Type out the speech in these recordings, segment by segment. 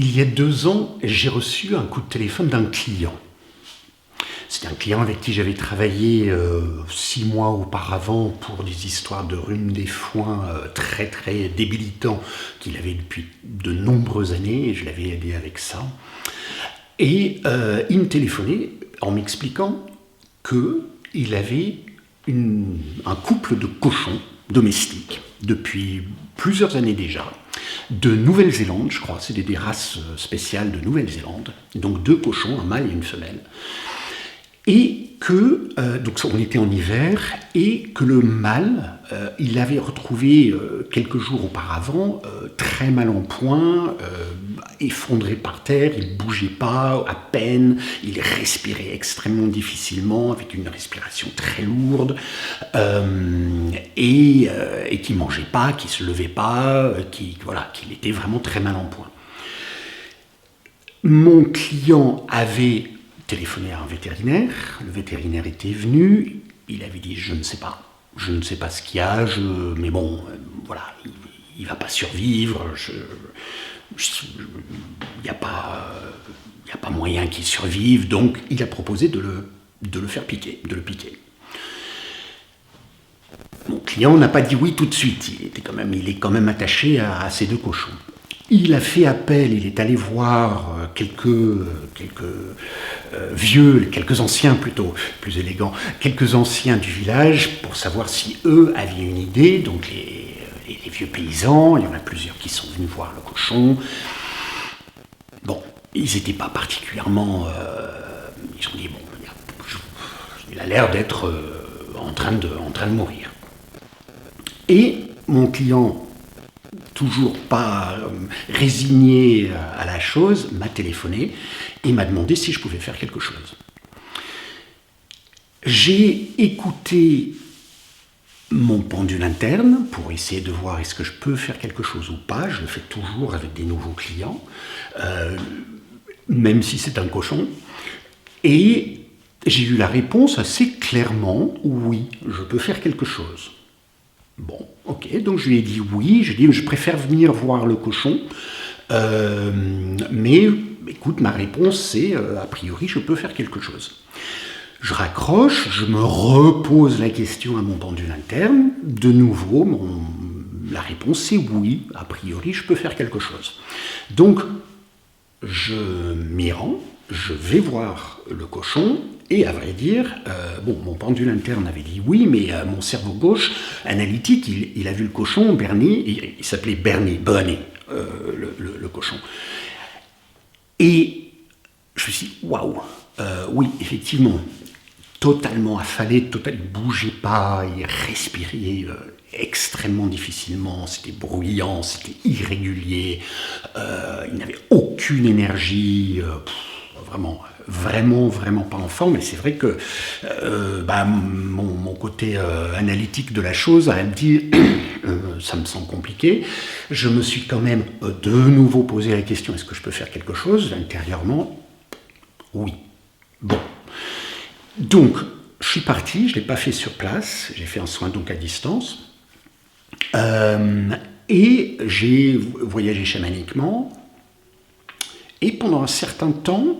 Il y a 2 ans, j'ai reçu un coup de téléphone d'un client. C'est un client avec qui j'avais travaillé 6 mois auparavant pour des histoires de rhume des foins très très débilitants qu'il avait depuis de nombreuses années et je l'avais aidé avec ça. Et il me téléphonait en m'expliquant qu'il avait un couple de cochons domestiques depuis plusieurs années déjà, de Nouvelle-Zélande, je crois, c'est des races spéciales de Nouvelle-Zélande, donc 2 cochons, un mâle et une femelle, et que, donc on était en hiver, et que le mâle, il l'avait retrouvé quelques jours auparavant, très mal en point, effondré par terre, il ne bougeait pas, à peine, il respirait extrêmement difficilement, avec une respiration très lourde, et qui ne mangeait pas, qui ne se levait pas, qu'il était vraiment très mal en point. Mon client avait téléphoné à un vétérinaire, le vétérinaire était venu, il avait dit je ne sais pas ce qu'il y a, mais bon, voilà, il ne va pas survivre, il n'y a pas moyen qu'il survive, donc il a proposé de le faire piquer, de le piquer. Mon client n'a pas dit oui tout de suite, il est quand même attaché à ces 2 cochons. Il a fait appel, il est allé voir quelques anciens plutôt, plus élégants, quelques anciens du village pour savoir si eux avaient une idée, donc les vieux paysans, il y en a plusieurs qui sont venus voir le cochon. Bon, ils n'étaient pas particulièrement... ils ont dit, bon, il a l'air d'être en train de mourir. Et mon client, toujours pas résigné à la chose, m'a téléphoné et m'a demandé si je pouvais faire quelque chose. J'ai écouté mon pendule interne pour essayer de voir est-ce que je peux faire quelque chose ou pas. Je le fais toujours avec des nouveaux clients, même si c'est un cochon. Et j'ai eu la réponse assez clairement, oui, je peux faire quelque chose. Bon, ok, donc je lui ai dit oui, je lui ai dit je préfère venir voir le cochon, mais écoute, ma réponse c'est a priori je peux faire quelque chose. Je raccroche, je me repose la question à mon pendule interne, de nouveau, la réponse c'est oui, a priori je peux faire quelque chose. Donc je m'y rends, je vais voir le cochon, et à vrai dire, mon pendule interne avait dit oui, mais mon cerveau gauche, analytique, il a vu le cochon, Bernie, il s'appelait Bernie, le cochon. Et je me suis dit, waouh, oui, effectivement, totalement affalé, il ne bougeait pas, il respirait extrêmement difficilement, c'était bruyant, c'était irrégulier, il n'avait aucune énergie, vraiment pas en forme, et c'est vrai que mon côté analytique de la chose a dit ça me semble compliqué. Je me suis quand même de nouveau posé la question, est-ce que je peux faire quelque chose intérieurement? Oui. Bon. Donc, je suis parti, je ne l'ai pas fait sur place, j'ai fait un soin donc à distance, et j'ai voyagé chamaniquement. Et pendant un certain temps,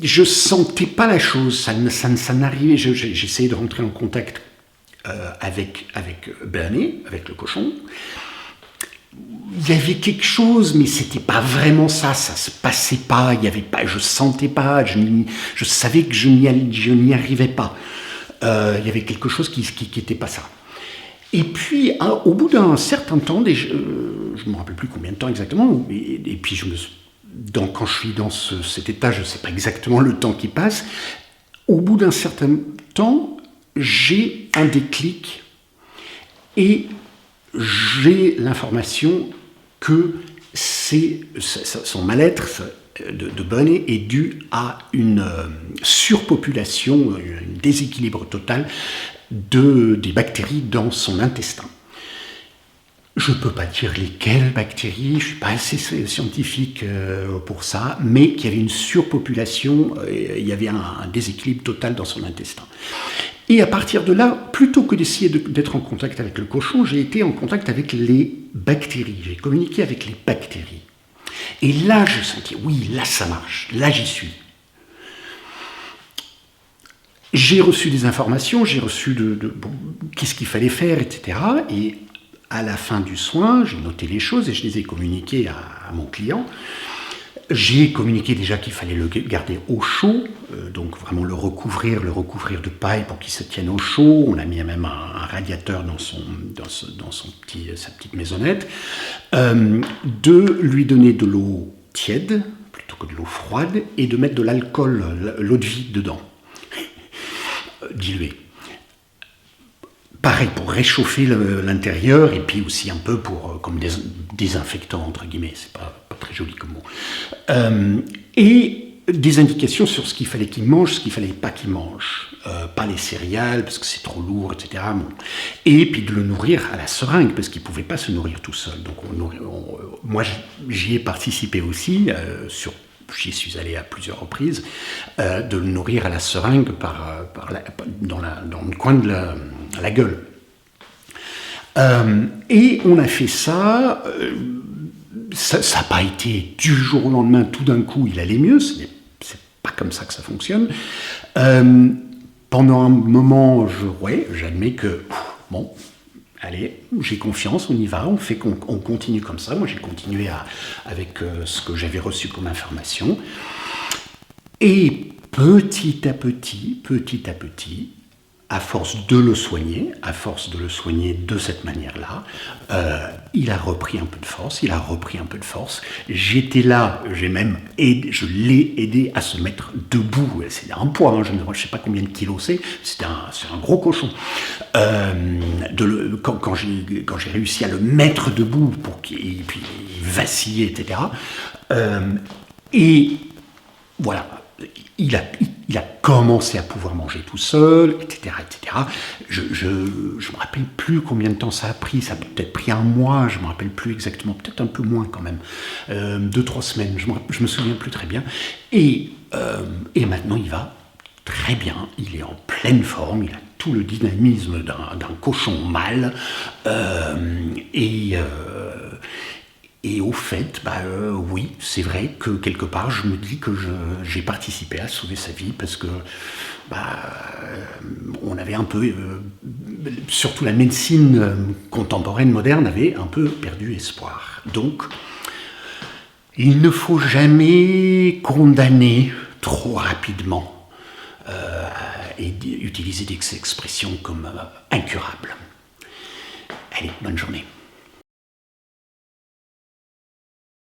je ne sentais pas la chose, ça n'arrivait. J'essayais de rentrer en contact avec Bernie, avec le cochon. Il y avait quelque chose, mais c'était pas vraiment ça se passait pas, je sentais pas, je savais que je n'y arrivais pas. Il y avait quelque chose qui n'était pas ça. Et puis, au bout d'un certain temps, je ne me rappelle plus combien de temps exactement, et puis quand je suis dans cet état, je ne sais pas exactement le temps qui passe, au bout d'un certain temps, j'ai un déclic, et j'ai l'information que son mal-être de Bernie est dû à une surpopulation, un déséquilibre total des bactéries dans son intestin. Je ne peux pas dire lesquelles bactéries, je ne suis pas assez scientifique pour ça, mais qu'il y avait une surpopulation, il y avait un déséquilibre total dans son intestin. Et à partir de là, plutôt que d'essayer d'être en contact avec le cochon, j'ai été en contact avec les bactéries, j'ai communiqué avec les bactéries. Et là, je sentais, oui, là, ça marche, là, j'y suis. J'ai reçu des informations, j'ai reçu bon, qu'est-ce qu'il fallait faire, etc. Et à la fin du soin, j'ai noté les choses et je les ai communiquées à mon client. J'ai communiqué déjà qu'il fallait le garder au chaud, donc vraiment le recouvrir de paille pour qu'il se tienne au chaud. On a mis même un radiateur dans sa petite maisonnette. De lui donner de l'eau tiède plutôt que de l'eau froide et de mettre de l'alcool, l'eau de vie dedans, diluée. Pareil, pour réchauffer l'intérieur et puis aussi un peu comme désinfectant, entre guillemets, c'est pas très joli comme mot. Et des indications sur ce qu'il fallait qu'il mange, ce qu'il fallait pas qu'il mange. Pas les céréales, parce que c'est trop lourd, etc. Bon. Et puis de le nourrir à la seringue, parce qu'il pouvait pas se nourrir tout seul. Donc moi, j'y ai participé aussi, j'y suis allé à plusieurs reprises, de le nourrir à la seringue dans le coin de la gueule. Et on a fait ça, ça n'a pas été du jour au lendemain, tout d'un coup il allait mieux, c'est pas comme ça que ça fonctionne. Pendant un moment, j'admets que, bon, allez, j'ai confiance, on y va, on continue comme ça. Moi j'ai continué avec ce que j'avais reçu comme information. Et petit à petit, à force de le soigner de cette manière-là, il a repris un peu de force, J'étais là, je l'ai aidé à se mettre debout. C'est un poids, hein, je ne sais pas combien de kilos c'est un gros cochon. Quand j'ai réussi à le mettre debout pour qu'il vacillait, etc. Et voilà. Il a commencé à pouvoir manger tout seul, etc., etc. Je me rappelle plus combien de temps ça a pris. Ça a peut-être pris un mois, je me rappelle plus exactement, peut-être un peu moins quand même. 2-3 semaines, je me souviens plus très bien. Et maintenant, il va très bien. Il est en pleine forme. Il a tout le dynamisme d'un cochon mâle. Et au fait, oui, c'est vrai que quelque part, je me dis que j'ai participé à sauver sa vie parce que on avait un peu, surtout la médecine contemporaine, moderne, avait un peu perdu espoir. Donc, il ne faut jamais condamner trop rapidement et utiliser des expressions comme incurable. Allez, bonne journée.